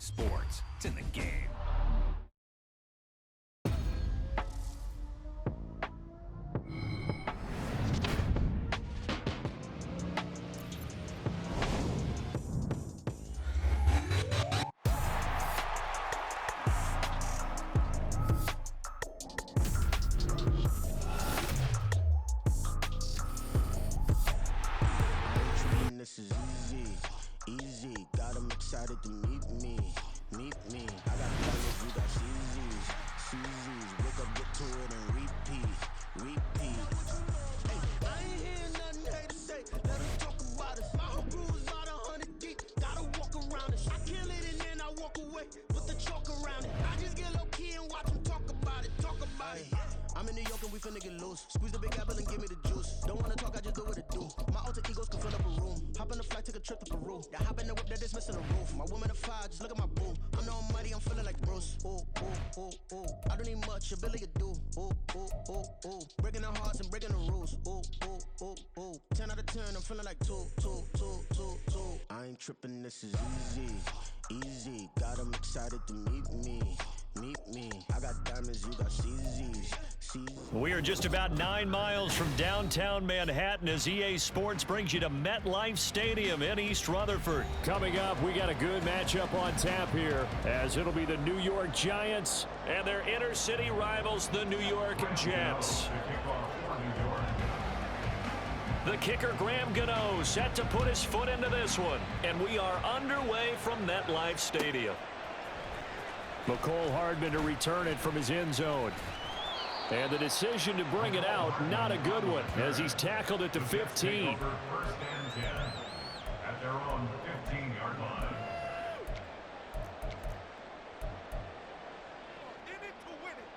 Sports, it's in the game. This is easy, got them excited to meet me. I got diamonds, you got CZs, wake up, get to it and repeat. Hey, I ain't hearing nothing hate to say, let us talk about it. My whole crew is about 100 deep, gotta walk around it. I kill it and then I walk away with the chalk around it. I just get low key and watch them talk about it. I'm in New York and we finna get loose. Squeeze the big apple and give me the juice. Don't wanna talk, I just do what it do. My alter egos can fill up a room. Hop on the flight, take a trip to Peru. That hop in the whip that is missing the roof. My woman a fire, just look at my boo. I'm no money, I'm feeling like Bruce. Ooh. I don't need much, ability to do. Ooh. Breaking the hearts and breaking the rules. Ooh. 10 out of 10, I'm feeling like two. I ain't tripping, this is easy. Got them excited to meet me. I got diamonds, you got CZs. We are just about 9 miles from downtown Manhattan as EA Sports brings you to MetLife Stadium in East Rutherford. Coming up, we got a good matchup on tap here, as it'll be the New York Giants and their inner city rivals, the New York Jets. The kicker, Graham Gano, set to put his foot into this one, and we are underway from MetLife Stadium. McCole Hardman to return it from his end zone. And the decision to bring it out, not a good one, as he's tackled at the 15. First and 10 at their own 15-yard line. In it to win it.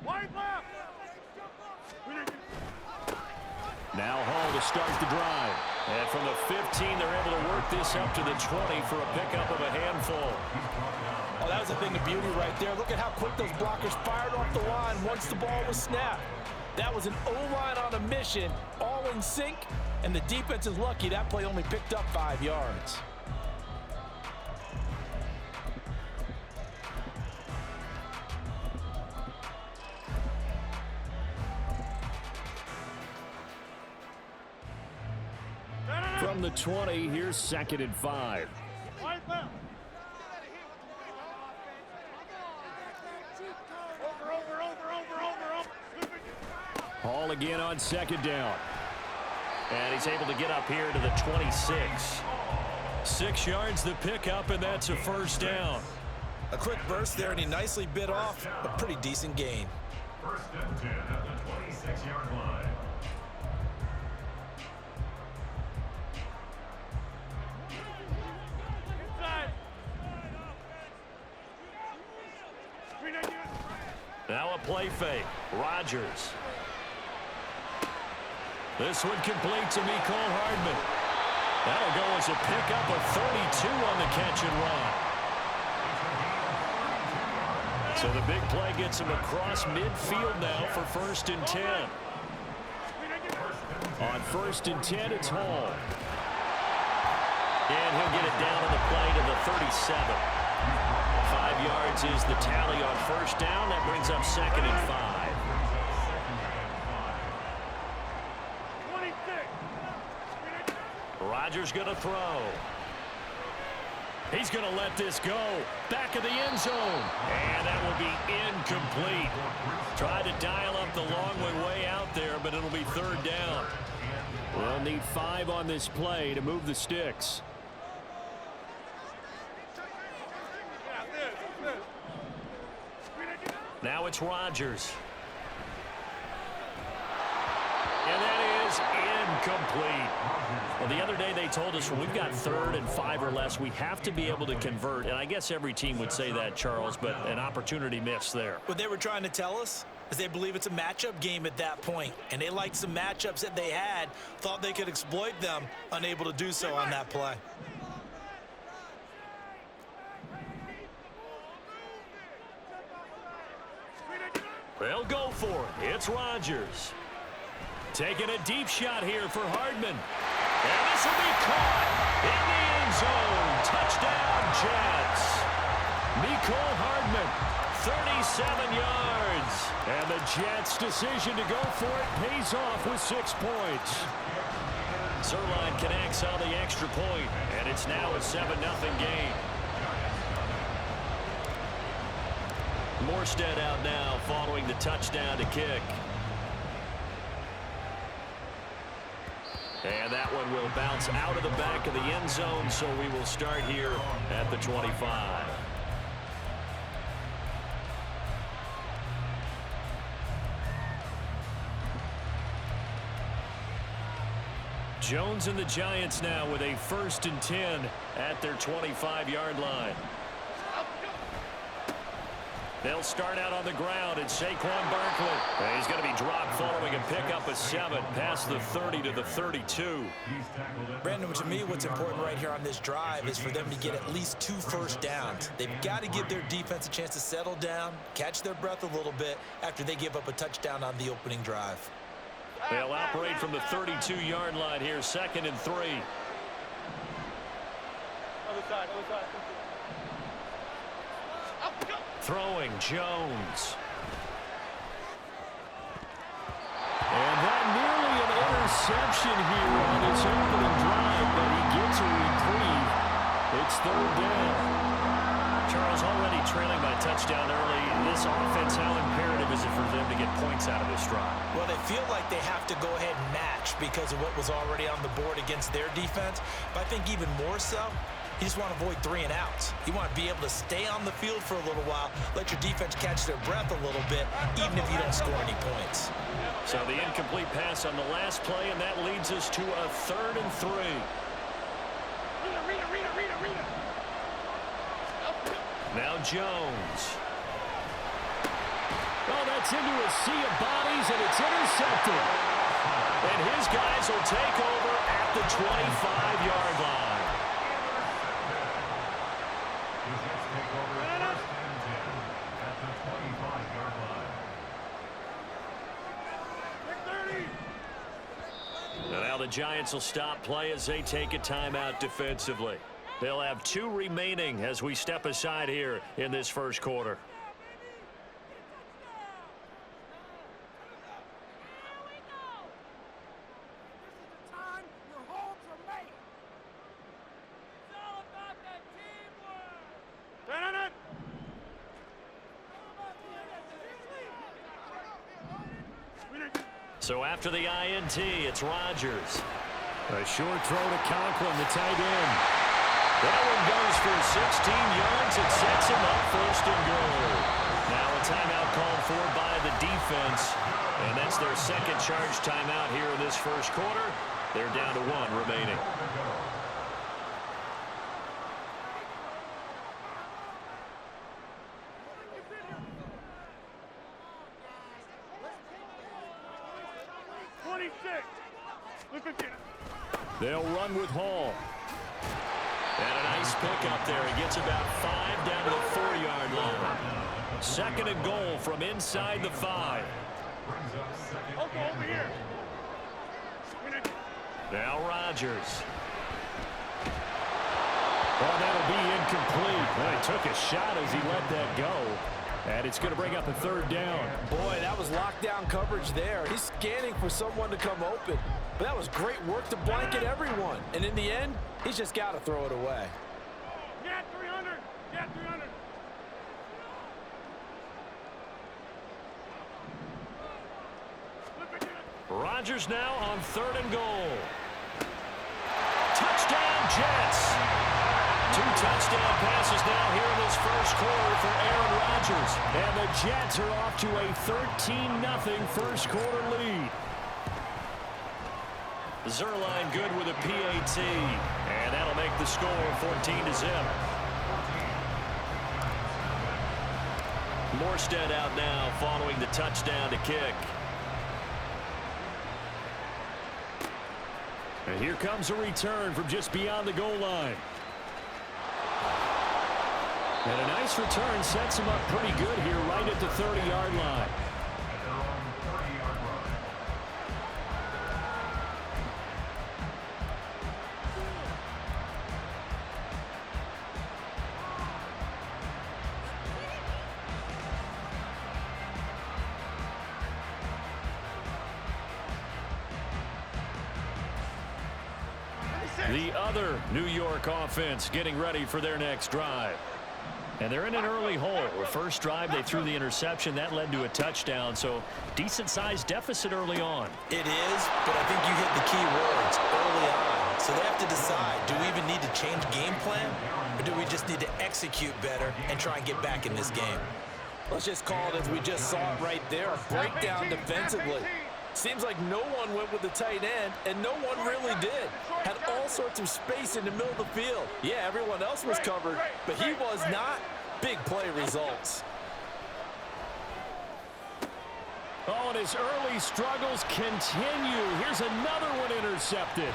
Wide left. Now Hall to start the drive. And from the 15, they're able to work this up to the 20 for a pickup of a handful. Oh, that was a thing of beauty right there. Look at how quick those blockers fired off the line once the ball was snapped. That was an O-line on a mission, all in sync, and the defense is lucky that play only picked up 5 yards. From the 20, here's 2nd and 5. Hall again on 2nd down. And he's able to get up here to the 26. 6 yards the pickup, and that's a first down. A quick burst there, and he nicely bit off a pretty decent gain. First and 10 at the 26-yard line. Now a play fake. Rodgers. This one complete to Mecole Hardman. That'll go as a pickup of 32 on the catch and run. So the big play gets him across midfield now for 1st and 10. On 1st and 10, it's Hall. And he'll get it down on the play to the 37. 5 yards is the tally on 1st down. That brings up 2nd and 5. Rodgers going to throw. He's going to let this go. Back of the end zone. And that will be incomplete. Tried to dial up the long way out there, but it'll be 3rd down. We'll need 5 on this play to move the sticks. Now it's Rodgers. And that is incomplete. Well, the other day they told us when we've got 3rd and 5 or less, we have to be able to convert. And I guess every team would say that, Charles, but an opportunity missed there. What they were trying to tell us is they believe it's a matchup game at that point. And they liked some matchups that they had, thought they could exploit them, unable to do so on that play. They'll go for it. It's Rodgers. Taking a deep shot here for Hardman. And this will be caught in the end zone. Touchdown, Jets. Mecole Hardman, 37 yards. And the Jets' decision to go for it pays off with 6 points. Zerline connects on the extra point, and it's now a 7-0 game. Morstead out now following the touchdown to kick. And that one will bounce out of the back of the end zone, so we will start here at the 25. Jones and the Giants now with a 1st and 10 at their 25-yard line. They'll start out on the ground, and Saquon Barkley. And he's going to be dropped following a pickup of 7 past the 30 to the 32. Brandon, to me, what's important right here on this drive is for them to get at least 2 first downs. They've got to give their defense a chance to settle down, catch their breath a little bit after they give up a touchdown on the opening drive. They'll operate from the 32-yard line here, 2nd and 3. Other side, other side. Throwing Jones. And that nearly an interception here on his opening drive, but he gets a reprieve. It's 3rd down. Charles, already trailing by touchdown early. This offense, how imperative is it for them to get points out of this drive? Well, they feel like they have to go ahead and match because of what was already on the board against their defense. But I think even more so, you just want to avoid 3 and outs. You want to be able to stay on the field for a little while, let your defense catch their breath a little bit, even if you don't score any points. So the incomplete pass on the last play, and that leads us to a 3rd and 3. Now Jones. Oh, that's into a sea of bodies, and it's intercepted. And his guys will take over at the 25-yard line. Now the Giants will stop play as they take a timeout defensively. They'll have 2 remaining as we step aside here in this first quarter. So after the INT, it's Rodgers. A short throw to Conklin, the tight end. That one goes for 16 yards. It sets him up 1st and goal. Now a timeout called for by the defense. And that's their 2nd charge timeout here in this first quarter. They're down to 1 remaining. They'll run with Hall. And a nice pickup there. He gets about 5 down to the 4-yard line. 2nd and goal from inside the 5. Over here. Now Rodgers. Oh, that'll be incomplete. Well, he took a shot as he let that go. And it's going to bring up a 3rd down. Boy, that was lockdown coverage there. He's scanning for someone to come open. But that was great work to blanket everyone. And in the end, he's just got to throw it away. Get 300. Get 300. Rodgers now on 3rd and goal. Touchdown, Jets. 2 touchdown passes now here in this first quarter for Aaron Rodgers. And the Jets are off to a 13-0 first quarter lead. Zerline good with a PAT. And that'll make the score 14-0. Morstead out now following the touchdown to kick. And here comes a return from just beyond the goal line. And a nice return sets him up pretty good here right at the 30-yard line. The other New York offense getting ready for their next drive. And they're in an early hole. The first drive, they threw the interception. That led to a touchdown, so decent-sized deficit early on. It is, but I think you hit the key words early on. So they have to decide, do we even need to change game plan, or do we just need to execute better and try and get back in this game? Let's just call it as we just saw it right there, a breakdown defensively. Seems like no one went with the tight end, and no one really did. Had all sorts of space in the middle of the field. Yeah, everyone else was covered, but he was not. Big play results. Oh, and his early struggles continue. Here's another one intercepted.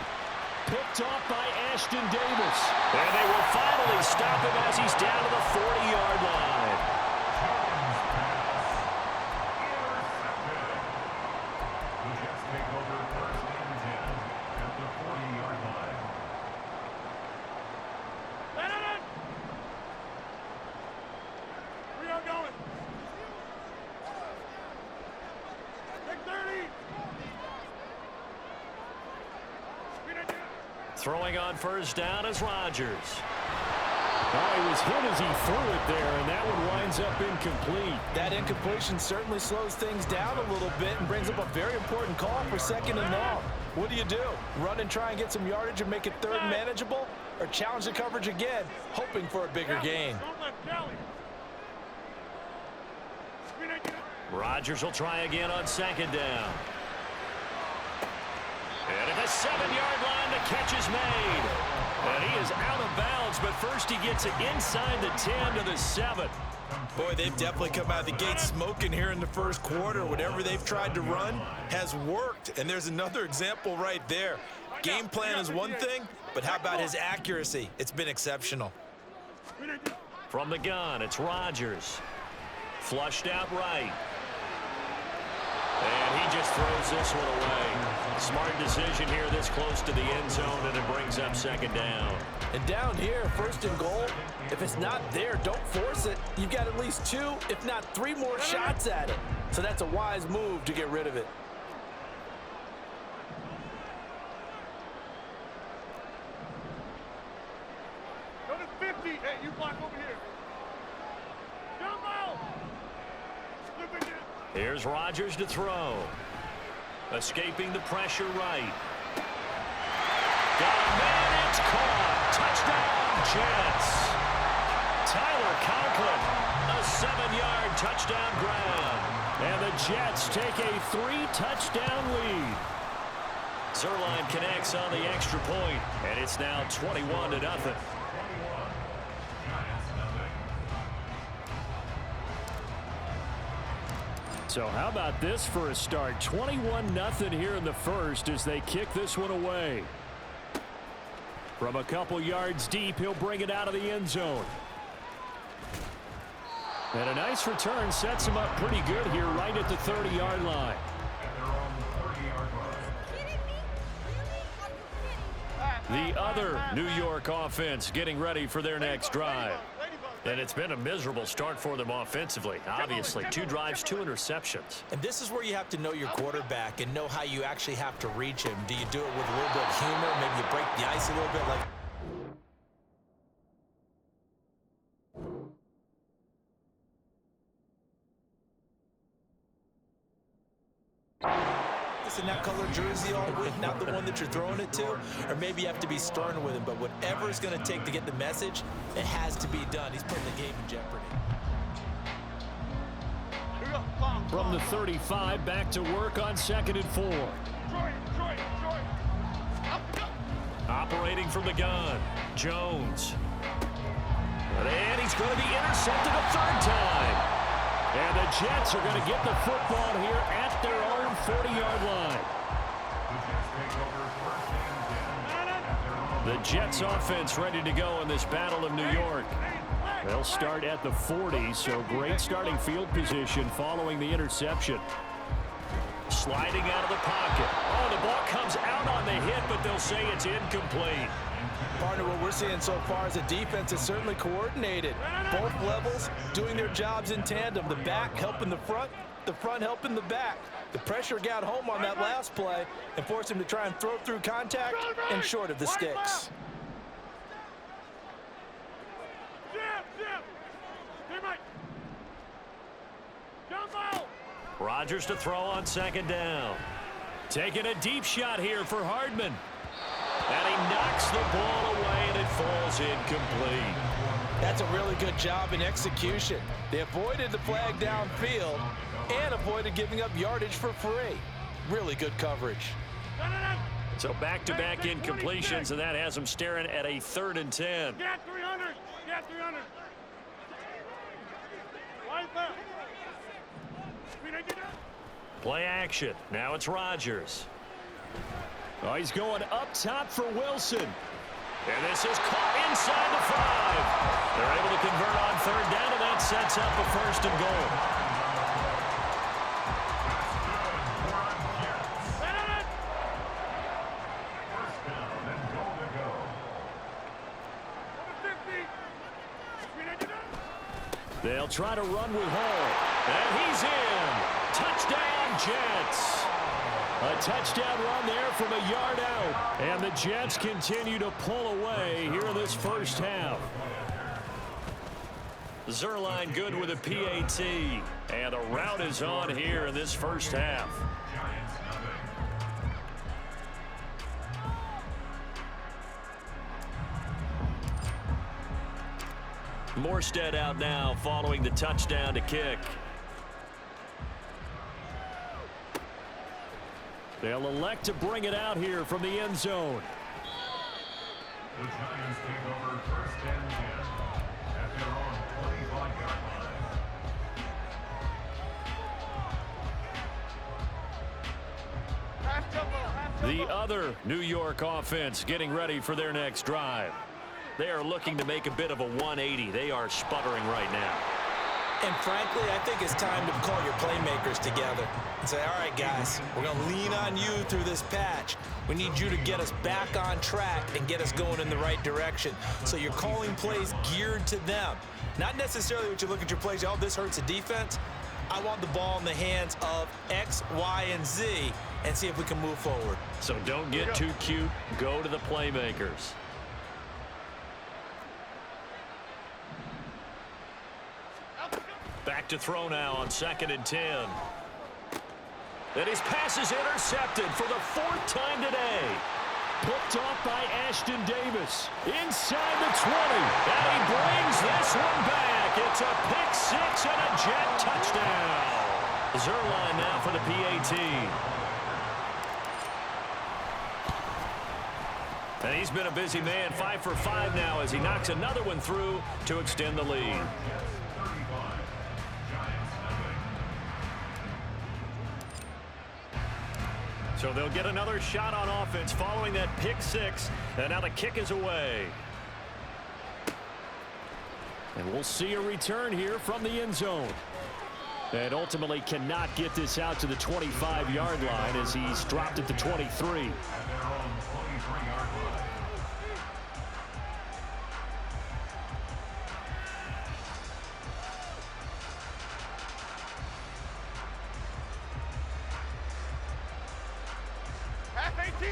Picked off by Ashton Davis. And they will finally stop him as he's down to the 40-yard line. Throwing on first down is Rodgers. Oh, he was hit as he threw it there, and that one winds up incomplete. That incompletion certainly slows things down a little bit and brings up a very important call for 2nd and long. What do? Run and try and get some yardage and make it third manageable, or challenge the coverage again, hoping for a bigger gain? Rodgers will try again on 2nd down. And at the 7-yard line, the catch is made. And he is out of bounds, but first he gets it inside the 10 to the 7. Boy, they've definitely come out of the gate smoking here in the first quarter. Whatever they've tried to run has worked. And there's another example right there. Game plan is one thing, but how about his accuracy? It's been exceptional. From the gun, it's Rodgers. Flushed out right. And he just throws this one away. Smart decision here this close to the end zone, and it brings up 2nd down. And down here, 1st and goal, if it's not there, don't force it. You've got at least 2, if not 3 more shots at it. So that's a wise move to get rid of it. Go to 50. Hey, you block over here. Jump out. Here's Rodgers to throw. Escaping the pressure right. Got a man, it's caught. Touchdown, Jets. Tyler Conklin, a 7-yard touchdown grab. And the Jets take a 3-touchdown lead. Zerline connects on the extra point, and it's now 21-0. So how about this for a start? 21-0 here in the first as they kick this one away. From a couple yards deep, he'll bring it out of the end zone. And a nice return sets him up pretty good here right at the 30-yard line. The other New York offense getting ready for their next drive. And it's been a miserable start for them offensively. Obviously, 2 drives, 2 interceptions. And this is where you have to know your quarterback and know how you actually have to reach him. Do you do it with a little bit of humor? Maybe you break the ice a little bit like... in that color jersey all week, not the one that you're throwing it to, or maybe you have to be stern with him, but whatever it's going to take to get the message, it has to be done. He's putting the game in jeopardy. From the 35, back to work on 2nd and 4. Operating from the gun, Jones. And he's going to be intercepted a 3rd time. And the Jets are going to get the football here at their own 40-yard line. The Jets offense ready to go in this Battle of New York. They'll start at the 40, so great starting field position following the interception. Sliding out of the pocket. Oh, the ball comes out on the hit, but they'll say it's incomplete. Partner, what we're seeing so far is a defense is certainly coordinated. Both levels doing their jobs in tandem. The back helping the front, the front helping the back. The pressure got home on that last play and forced him to try and throw through contact and short of the sticks. Rodgers to throw on second down. Taking a deep shot here for Hardman. And he knocks the ball away, and it falls incomplete. That's a really good job in execution. They avoided the flag downfield and avoided giving up yardage for free. Really good coverage. So back-to-back incompletions, and that has them staring at a 3rd and 10. Get 300. Get 300. Line left. Play action. Now it's Rodgers. Oh, he's going up top for Wilson. And this is caught inside the 5. They're able to convert on 3rd down, and that sets up a 1st and goal. They'll try to run with Hall. And he's in. Touchdown, Jets. A touchdown run there from a yard out. And the Jets continue to pull away here in this first half. Zerline good with a PAT. And the route is on here in this first half. Morstead out now following the touchdown to kick. They'll elect to bring it out here from the end zone. The Giants take over 1st and 10 at their own 25-yard line. The other New York offense getting ready for their next drive. They are looking to make a bit of a 180. They are sputtering right now. And frankly, I think it's time to call your playmakers together and say, all right, guys, we're going to lean on you through this patch. We need you to get us back on track and get us going in the right direction. So you're calling plays geared to them. Not necessarily what you look at your plays, oh, this hurts the defense. I want the ball in the hands of X, Y, and Z and see if we can move forward. So don't get too cute. Go to the playmakers. Back to throw now on 2nd and 10. And his pass is intercepted for the 4th time today. Picked off by Ashton Davis. Inside the 20. And he brings this one back. It's a pick 6 and a Jet touchdown. Zerline now for the PAT. And he's been a busy man. 5 for 5 now as he knocks another one through to extend the lead. So they'll get another shot on offense following that pick 6. And now the kick is away. And we'll see a return here from the end zone. And ultimately cannot get this out to the 25-yard line as he's dropped at the 23.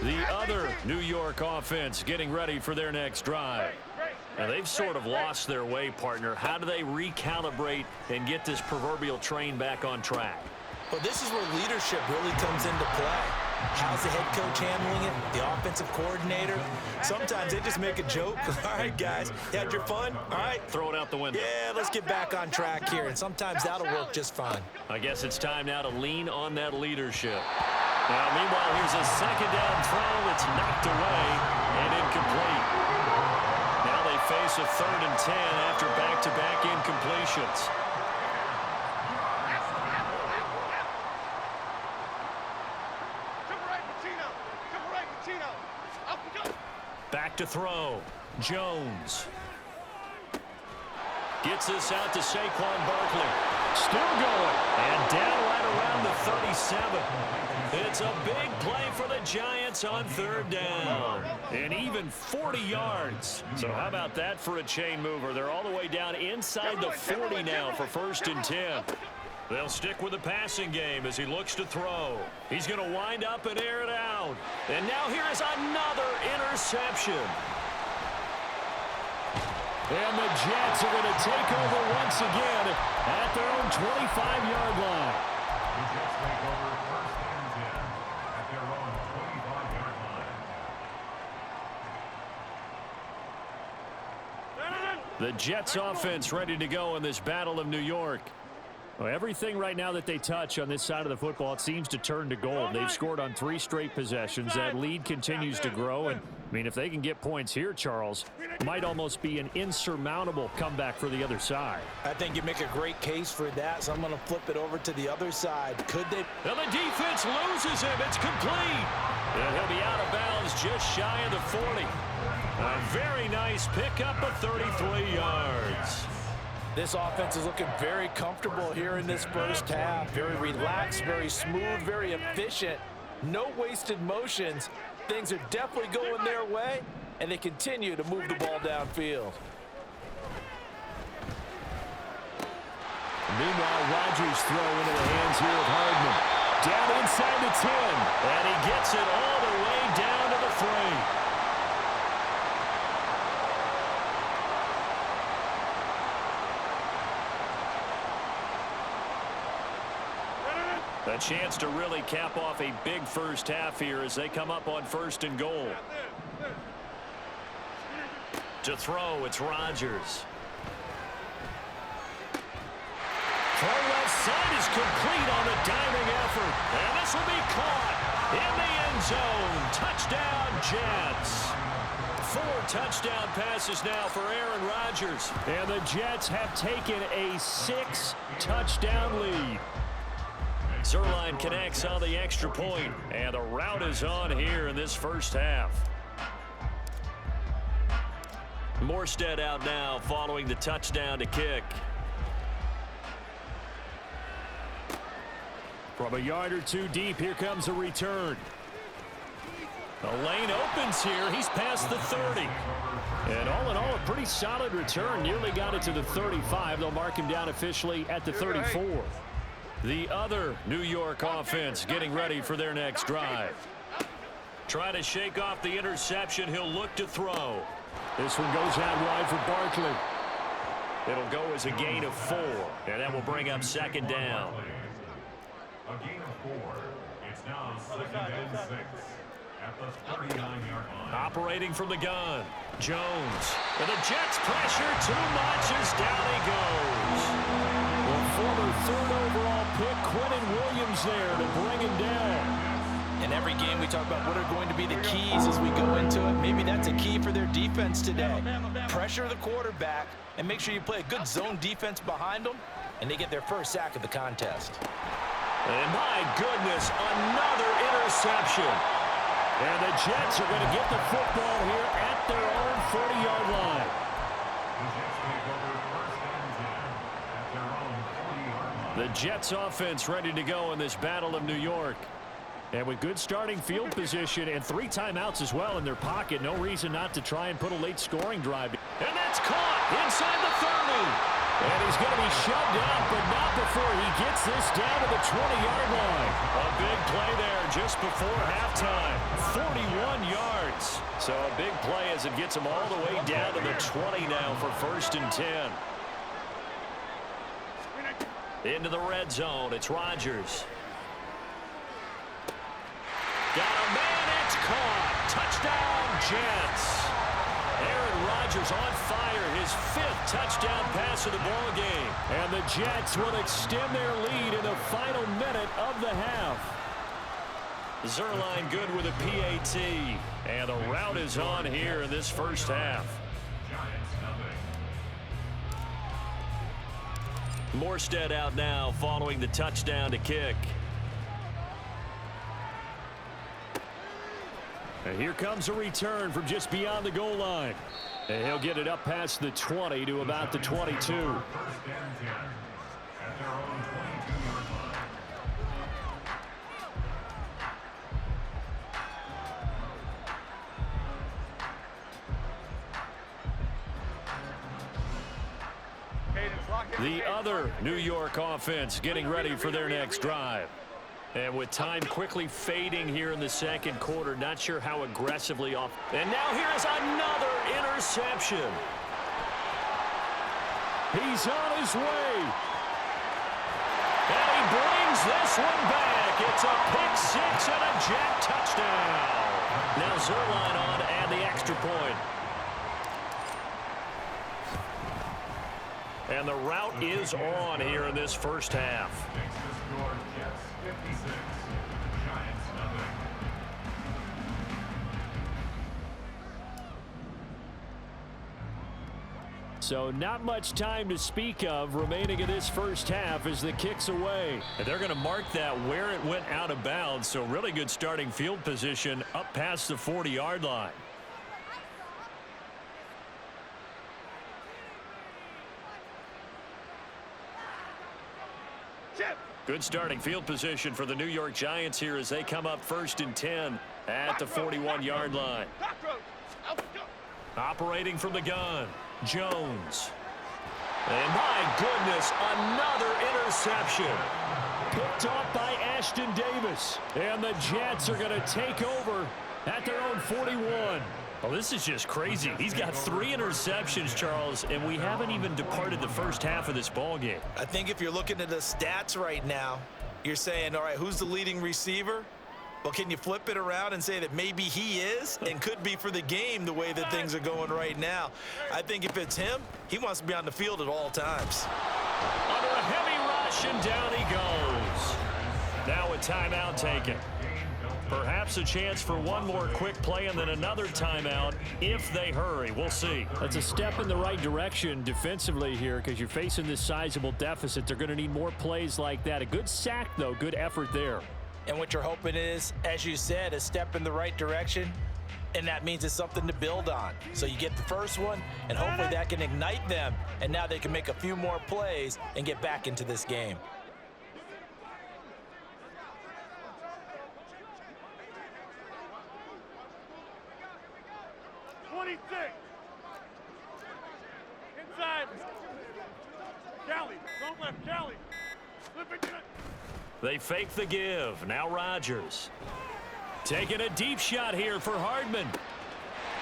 The other New York offense getting ready for their next drive. Now they've sort of lost their way, partner. How do they recalibrate and get this proverbial train back on track? Well, this is where leadership really comes into play. How's the head coach handling it? The offensive coordinator? Sometimes they just make a joke. All right, guys, you had your fun? All right. Throw it out the window. Yeah, let's get back on track here. And sometimes that'll work just fine. I guess it's time now to lean on that leadership. Now, meanwhile, here's a 2nd down throw that's knocked away and incomplete. Now they face a 3rd and 10 after back-to-back incompletions. Back to throw. Jones. Gets this out to Saquon Barkley. Still going. And down right around the 37. It's a big play for the Giants on 3rd down. And even 40 yards. So how about that for a chain mover? They're all the way down inside the 40 now for 1st and 10. They'll stick with the passing game as he looks to throw. He's going to wind up and air it out. And now here is another interception. And the Jets are going to take over once again at their own 25-yard line. The Jets take over first and 10 at their own 25-yard line. The Jets offense ready to go in this Battle of New York. Well, everything right now that they touch on this side of the football, it seems to turn to gold. They've scored on 3 straight possessions. That lead continues to grow. And, I mean, if they can get points here, Charles, it might almost be an insurmountable comeback for the other side. I think you make a great case for that, so I'm going to flip it over to the other side. Could they? Now the defense loses him. It's complete. And he'll be out of bounds just shy of the 40. A very nice pickup of 33 yards. This offense is looking very comfortable here in this first half. Very relaxed, very smooth, very efficient. No wasted motions. Things are definitely going their way, and they continue to move the ball downfield. Meanwhile, Rodgers throw into the hands here of Hardman. Down inside the 10, and he gets it all the way down to the 3. A chance to really cap off a big first half here as they come up on 1st and goal. To throw, it's Rodgers. Throw left side is complete on the diving effort. And this will be caught in the end zone. Touchdown, Jets. 4 touchdown passes now for Aaron Rodgers. And the Jets have taken a 6-touchdown lead. Zerline connects on the extra point, and the route is on here in this first half. Morstead out now following the touchdown to kick. From a yard or 2 deep, here comes a return. The lane opens here. He's past the 30. And all in all, a pretty solid return. Nearly got it to the 35. They'll mark him down officially at the 34. The other New York offense getting ready for their next drive. Trying to shake off the interception. He'll look to throw. This one goes out wide for Barkley. It'll go as a gain of 4, and that will bring up 2nd down. A gain of 4. It's now 2nd and 6 at the 39-yard line. Operating from the gun, Jones. And the Jets pressure too much as down he goes. The former 3rd overall pick, Quentin Williams there to bring him down. In every game, we talk about what are going to be the keys as we go into it. Maybe that's a key for their defense today. Pressure the quarterback and make sure you play a good zone defense behind them, and they get their first sack of the contest. And my goodness, another interception. And the Jets are going to get the football here at their own 40-yard line. The Jets take over first and 10 at their own 40-yard line. The Jets offense ready to go in this Battle of New York. And with good starting field position and 3 timeouts as well in their pocket, no reason not to try and put a late scoring drive. And that's caught inside the 30. And he's going to be shoved out, but not before he gets this down to the 20-yard line. A big play there just before halftime. 41 yards. So a big play as it gets him all the way down to the 20 now for 1st and 10. Into the red zone, it's Rodgers. Got a man, it's caught. Touchdown, Jets. Aaron Rodgers on fire, his 5th touchdown pass of the ball game. And the Jets will extend their lead in the final minute of the half. Zerline good with a PAT. And the route is on here in this first half. Morstead out now following the touchdown to kick. And here comes a return from just beyond the goal line. And he'll get it up past the 20 to about the 22. First and 10 at their own 22-yard line. Cadence, lock The other New York offense getting ready for their next drive. And with time quickly fading here in the second quarter, not sure how aggressively off. And now here's another interception. He's on his way. And he brings this one back. It's a pick six and a jack touchdown. Now Zerline on to add the extra point. And the route is on here in this first half. Makes the score Jets 56, Giants nothing. So not much time to speak of remaining in this first half as the kick's away. And they're going to mark that where it went out of bounds. So really good starting field position up past the 40-yard line. Good starting field position for the New York Giants here as they come up 1st and 10 at the 41-yard line. Operating from the gun, Jones. And my goodness, another interception. Picked off by Ashton Davis. And the Jets are going to take over at their own 41. Well, this is just crazy. He's got 3 interceptions, Charles, and we haven't even departed the first half of this ball game. I think if you're looking at the stats right now, you're saying, all right, who's the leading receiver? Well, can you flip it around and say that maybe he is and could be for the game the way that things are going right now? I think if it's him, he wants to be on the field at all times. Under a heavy rush, and down he goes. Now a timeout taken. Perhaps a chance for one more quick play and then another timeout if they hurry. We'll see. That's a step in the right direction defensively here because you're facing this sizable deficit. They're going to need more plays like that. A good sack, though. Good effort there. And what you're hoping is, as you said, a step in the right direction, and that means it's something to build on. So you get the first one, and hopefully that can ignite them, and now they can make a few more plays and get back into this game. Inside. Callie, don't left, Callie. Flip it. They fake the give. Now Rodgers. Taking a deep shot here for Hardman.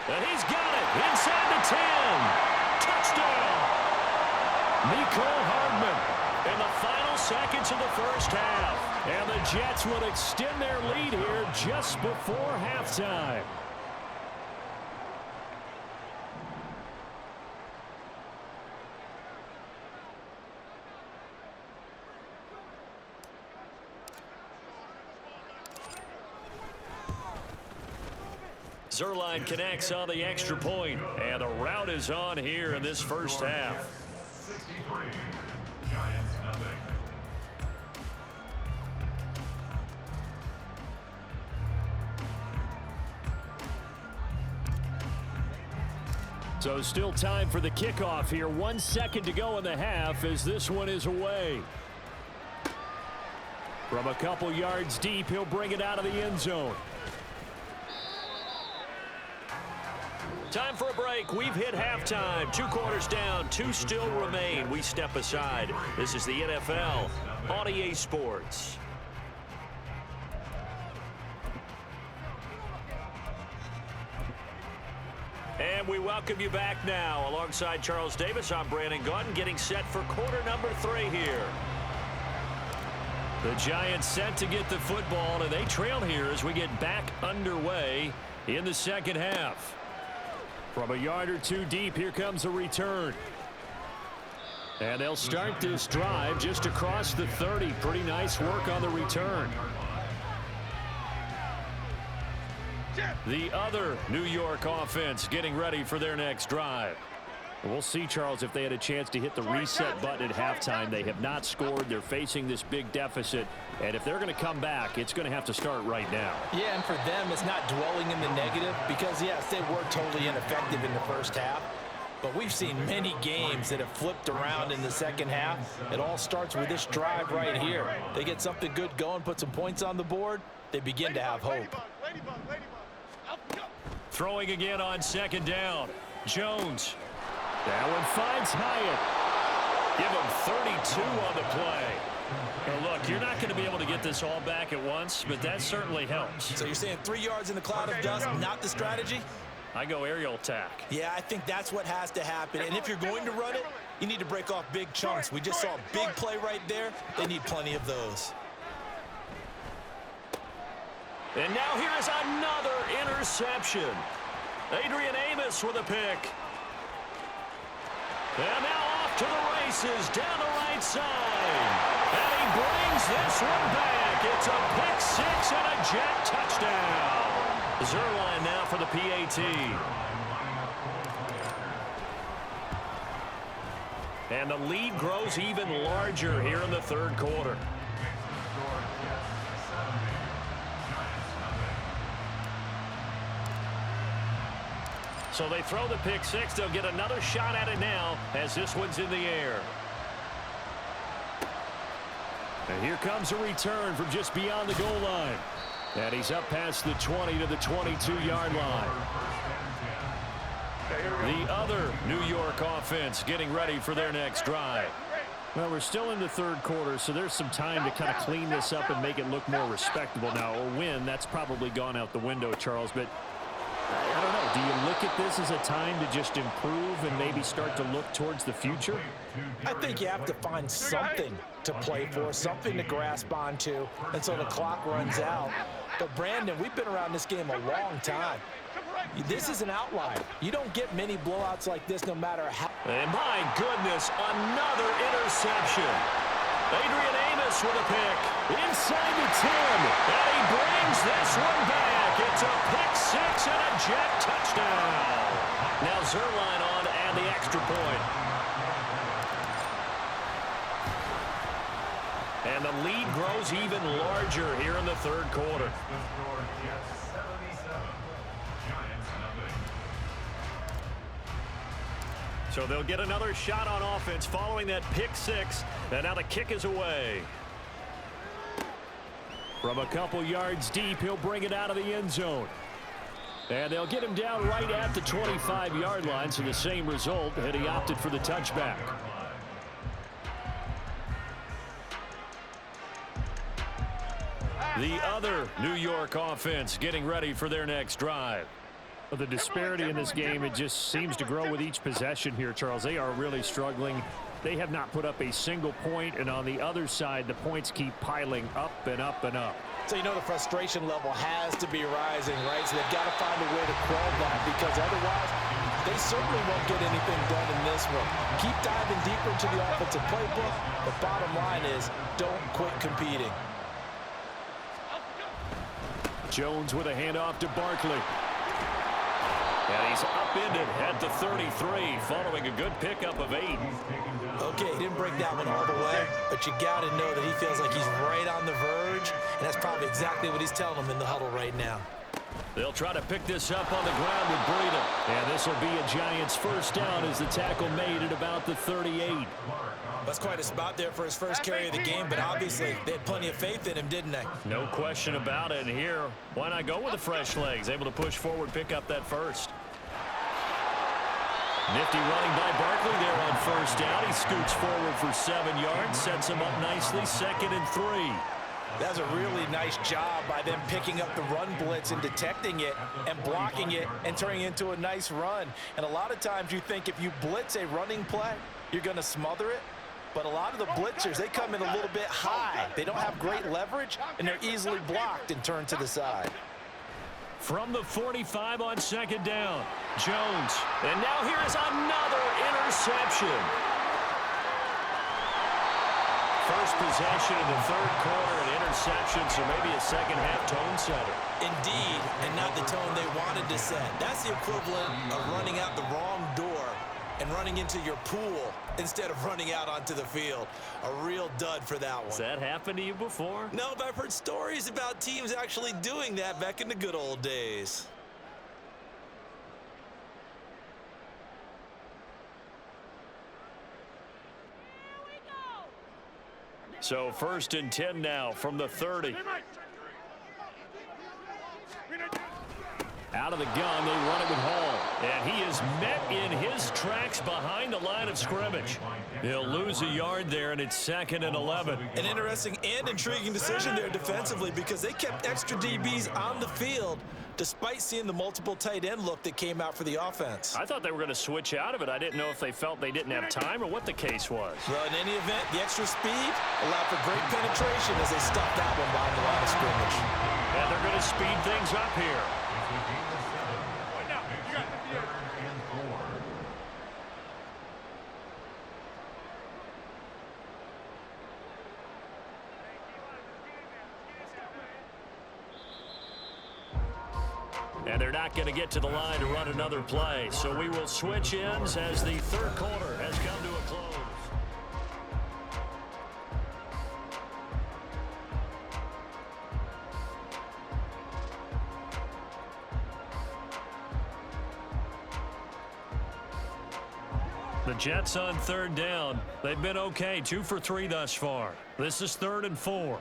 And he's got it inside the 10. Touchdown. Mecole Hardman in the final seconds of the first half. And the Jets will extend their lead here just before halftime. Zerline connects on the extra point, and the route is on here in this first half. 63, Giants nothing. So still time for the kickoff here. 1 second to go in the half as this one is away. From a couple yards deep, he'll bring it out of the end zone. Time for a break. We've hit halftime. 2 quarters down. 2 still remain. We step aside. This is the NFL on EA Sports. And we welcome you back now. Alongside Charles Davis, I'm Brandon Gaudin, getting set for quarter number 3 here. The Giants set to get the football, and they trail here as we get back underway in the second half. From a yard or 2 deep, here comes a return. And they'll start this drive just across the 30. Pretty nice work on the return. The other New York offense getting ready for their next drive. We'll see, Charles, if they had a chance to hit the reset button at halftime. They have not scored. They're facing this big deficit. And if they're going to come back, it's going to have to start right now. Yeah, and for them, it's not dwelling in the negative because, yes, they were totally ineffective in the first half. But we've seen many games that have flipped around in the second half. It all starts with this drive right here. They get something good going, put some points on the board, they begin to have hope. Throwing again on second down. Jones. That one finds Hyatt. Give him 32 on the play. Now look, you're not going to be able to get this all back at once, but that certainly helps. So you're saying 3 yards in the cloud of dust, not the strategy? I go aerial attack. Yeah, I think that's what has to happen. And if you're going to run it, you need to break off big chunks. We just saw a big play right there. They need plenty of those. And now here is another interception. Adrian Amos with a pick. And now off to the races down the right side. And he brings this one back. It's a pick six and a jet touchdown. Zerline now for the PAT. And the lead grows even larger here in the third quarter. So they throw the pick six. They'll get another shot at it now as this one's in the air. And here comes a return from just beyond the goal line. And he's up past the 20 to the 22-yard line. The other New York offense getting ready for their next drive. Well, we're still in the third quarter, so there's some time to kind of clean this up and make it look more respectable. Now, a win, that's probably gone out the window, Charles, but I don't know. Do you look at this as a time to just improve and maybe start to look towards the future? I think you have to find something to play for, something to grasp onto until the clock runs out. But, Brandon, we've been around this game a long time. This is an outlier. You don't get many blowouts like this no matter how. And my goodness, another interception. Adrian Amos with a pick. Inside the 10. And he brings this one back. It's a pick six and a jet touchdown. Now Zerline on and the extra point. And the lead grows even larger here in the third quarter. So they'll get another shot on offense following that pick six. And now the kick is away. From a couple yards deep, he'll bring it out of the end zone. And they'll get him down right at the 25-yard line, so the same result, and he opted for the touchback. The other New York offense getting ready for their next drive. The disparity in this game, it just seems to grow with each possession here, Charles. They are really struggling. They have not put up a single point, and on the other side, the points keep piling up and up and up. So you know the frustration level has to be rising, right? So they've got to find a way to quell that, because otherwise they certainly won't get anything done in this one. Keep diving deeper into the offensive playbook. The bottom line is don't quit competing. Jones with a handoff to Barkley. And he's upended at the 33 following a good pickup of 8. Okay, he didn't break that one all the way, but you got to know that he feels like he's right on the verge, and that's probably exactly what he's telling him in the huddle right now. They'll try to pick this up on the ground with Breida. And this will be a Giants first down as the tackle made at about the 38. That's quite a spot there for his first carry of the game, but obviously they had plenty of faith in him, didn't they? No question about it. And here, why not go with the fresh legs? Able to push forward, pick up that first. Nifty running by Barkley there on first down. He scoots forward for 7 yards, sets him up nicely, 2nd and 3. That's a really nice job by them picking up the run blitz and detecting it and blocking it and turning it into a nice run. And a lot of times you think if you blitz a running play, you're going to smother it. But a lot of the blitzers, they come in a little bit high. They don't have great leverage, and they're easily blocked and turned to the side. From the 45 on 2nd down, Jones. And now here is another interception. First possession in the third quarter, an interception, so maybe a second-half tone setter. Indeed, and not the tone they wanted to set. That's the equivalent of running out the wrong door and running into your pool instead of running out onto the field. A real dud for that one. Has that happened to you before? No, but I've heard stories about teams actually doing that back in the good old days. So 1st and 10 now from the 30. Out of the gun, they run it with Hall. And he is met in his tracks behind the line of scrimmage. He'll lose a yard there, and it's 2nd and 11. An interesting and intriguing decision there defensively because they kept extra DBs on the field despite seeing the multiple tight end look that came out for the offense. I thought they were going to switch out of it. I didn't know if they felt they didn't have time or what the case was. Well, in any event, the extra speed allowed for great penetration as they stuffed that one behind the line of scrimmage. And they're going to speed things up here. And they're not going to get to the line to run another play. So we will switch ends as the third quarter has come to a close. The Jets on 3rd down. They've been okay, 2 for 3 thus far. This is 3rd and 4.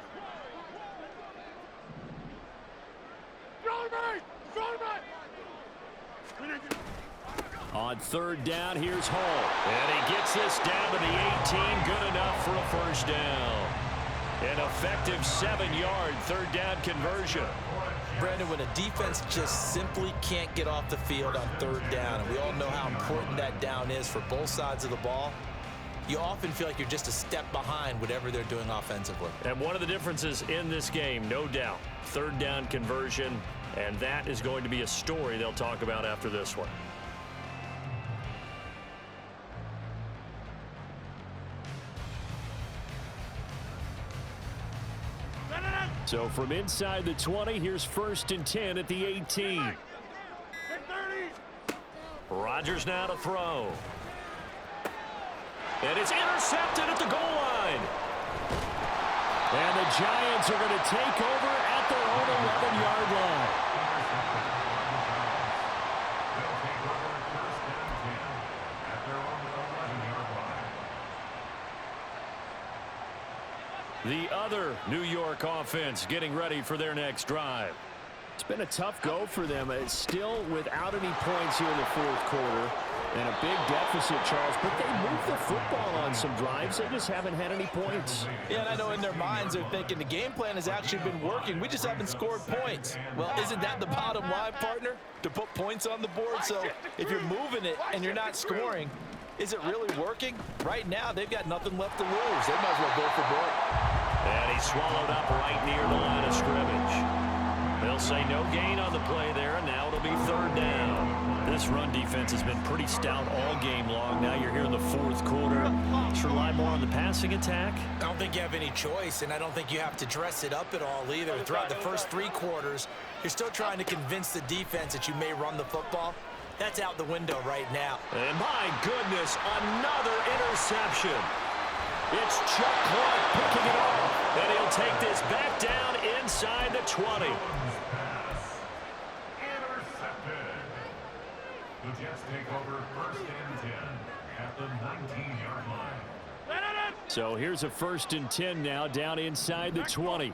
On 3rd down, here's Hall. And he gets this down to the 18. Good enough for a first down. An effective 7-yard 3rd down conversion. Brandon, when a defense just simply can't get off the field on 3rd down, and we all know how important that down is for both sides of the ball, you often feel like you're just a step behind whatever they're doing offensively. And one of the differences in this game, no doubt, 3rd down conversion, and that is going to be a story they'll talk about after this one. So from inside the 20, here's 1st and 10 at the 18. Rodgers now to throw. And it's intercepted at the goal line. And the Giants are going to take over at their own 11-yard line. The other New York offense getting ready for their next drive. It's been a tough go for them. It's still without any points here in the 4th quarter. And a big deficit, Charles. But they moved the football on some drives. They just haven't had any points. Yeah, and I know in their minds they're thinking the game plan has actually been working. We just haven't scored points. Well, isn't that the bottom line, partner? To put points on the board? So if you're moving it and you're not scoring, is it really working? Right now, they've got nothing left to lose. They might as well go for broke. And he's swallowed up right near the line of scrimmage. They'll say no gain on the play there, and now it'll be 3rd down. This run defense has been pretty stout all game long. Now you're here in the 4th quarter. Just rely more on the passing attack. I don't think you have any choice, and I don't think you have to dress it up at all either. Throughout the first 3 quarters, you're still trying to convince the defense that you may run the football. That's out the window right now. And my goodness, another interception. It's Chuck Clark picking it up, and he'll take this back down inside the 20. Intercepted. The Jets take over 1st and 10 at the 19-yard line. So here's a 1st and 10 now down inside the 20.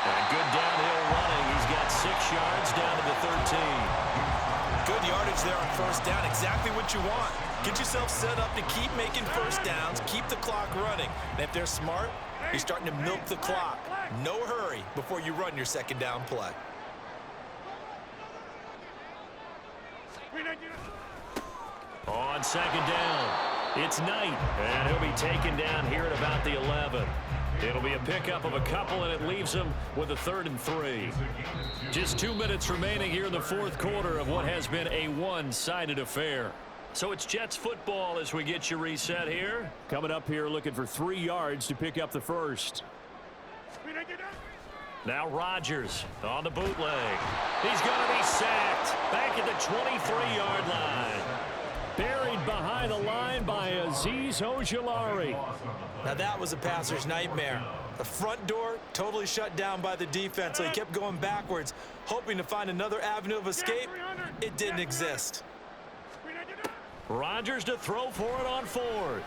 And good downhill running. He's got 6 yards down to the 13. Good yardage there on 1st down. Exactly what you want. Get yourself set up to keep making 1st downs, keep the clock running. And if they're smart, you're starting to milk the clock. No hurry before you run your 2nd down play. On 2nd down, it's Knight. And he'll be taken down here at about the 11. It'll be a pickup of a couple, and it leaves him with a 3rd and 3. Just 2 minutes remaining here in the 4th quarter of what has been a one-sided affair. So it's Jets football as we get you reset here. Coming up here looking for 3 yards to pick up the first. Now Rodgers on the bootleg. He's going to be sacked back at the 23-yard line. Buried behind the line by Azeez Ojulari. Now that was a passer's nightmare. The front door totally shut down by the defense, so he kept going backwards, hoping to find another avenue of escape. It didn't exist. Rodgers to throw for it on 4th.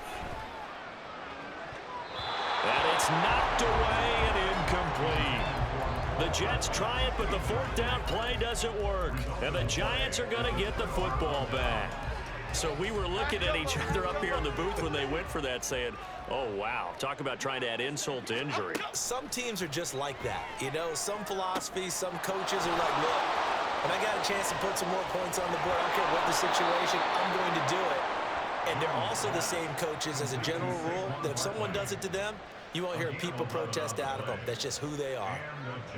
And it's knocked away and incomplete. The Jets try it, but the fourth down play doesn't work. And the Giants are going to get the football back. So we were looking at each other up here in the booth when they went for that saying, oh, wow, talk about trying to add insult to injury. Some teams are just like that. You know, some philosophies, some coaches are like, look, when I got a chance to put some more points on the board, I don't care what the situation, I'm going to do it. And they're also the same coaches as a general rule that if someone does it to them, you won't hear people protest out of them. That's just who they are.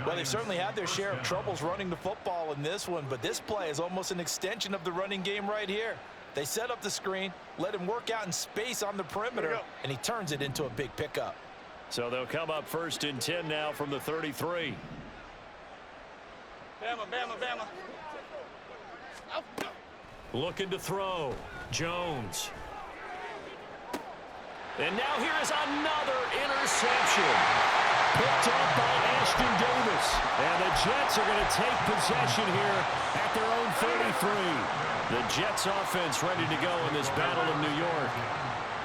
Well, they've certainly had their share of troubles running the football in this one, but this play is almost an extension of the running game right here. They set up the screen, let him work out in space on the perimeter, and he turns it into a big pickup. So they'll come up 1st and 10 now from the 33. Bama. Looking to throw. Jones. And now here is another interception. Picked up by Ashton Davis. And the Jets are going to take possession here at their own 33. The Jets offense ready to go in this battle of New York.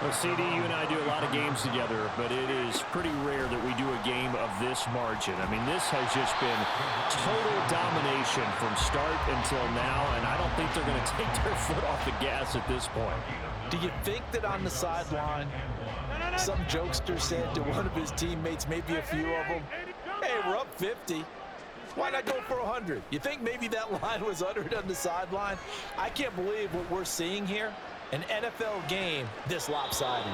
Well, CD, you and I do a lot of games together, but it is pretty rare that we do a game of this margin. I mean, this has just been total domination from start until now, and I don't think they're going to take their foot off the gas at this point. Do you think that on the sideline, some jokester said to one of his teammates, maybe a few of them, hey, we're up 50. Why not go for 100? You think maybe that line was uttered on the sideline? I can't believe what we're seeing here. An NFL game this lopsided.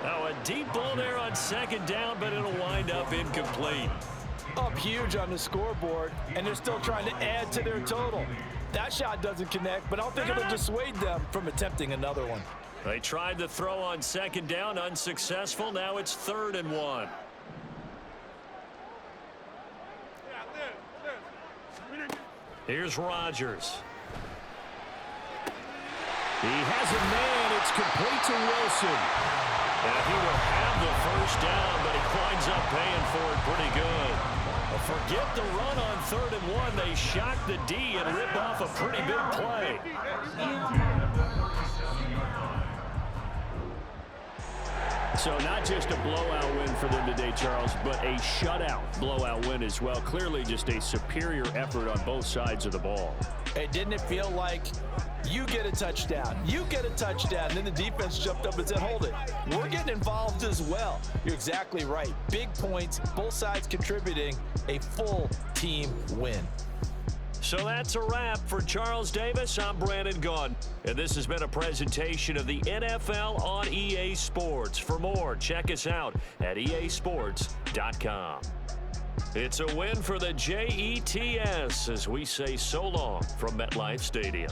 Now a deep ball there on 2nd down, but it'll wind up incomplete. Up huge on the scoreboard, and they're still trying to add to their total. That shot doesn't connect, but I don't think it'll dissuade them from attempting another one. They tried to throw on 2nd down, unsuccessful. Now it's 3rd and 1. Here's Rodgers. He has a man. It's complete to Wilson. And he will have the 1st down, but he winds up paying for it pretty good. Well, forget the run on 3rd and 1. They shock the D and rip off a pretty big play. So not just a blowout win for them today, Charles, but a shutout blowout win as well. Clearly just a superior effort on both sides of the ball. Hey, didn't it feel like you get a touchdown, you get a touchdown, and then the defense jumped up and said, hold it, we're getting involved as well. You're exactly right. Big points, both sides contributing, a full team win. So that's a wrap for Charles Davis. I'm Brandon Gaudin, and this has been a presentation of the NFL on EA Sports. For more, check us out at easports.com. It's a win for the Jets as we say so long from MetLife Stadium.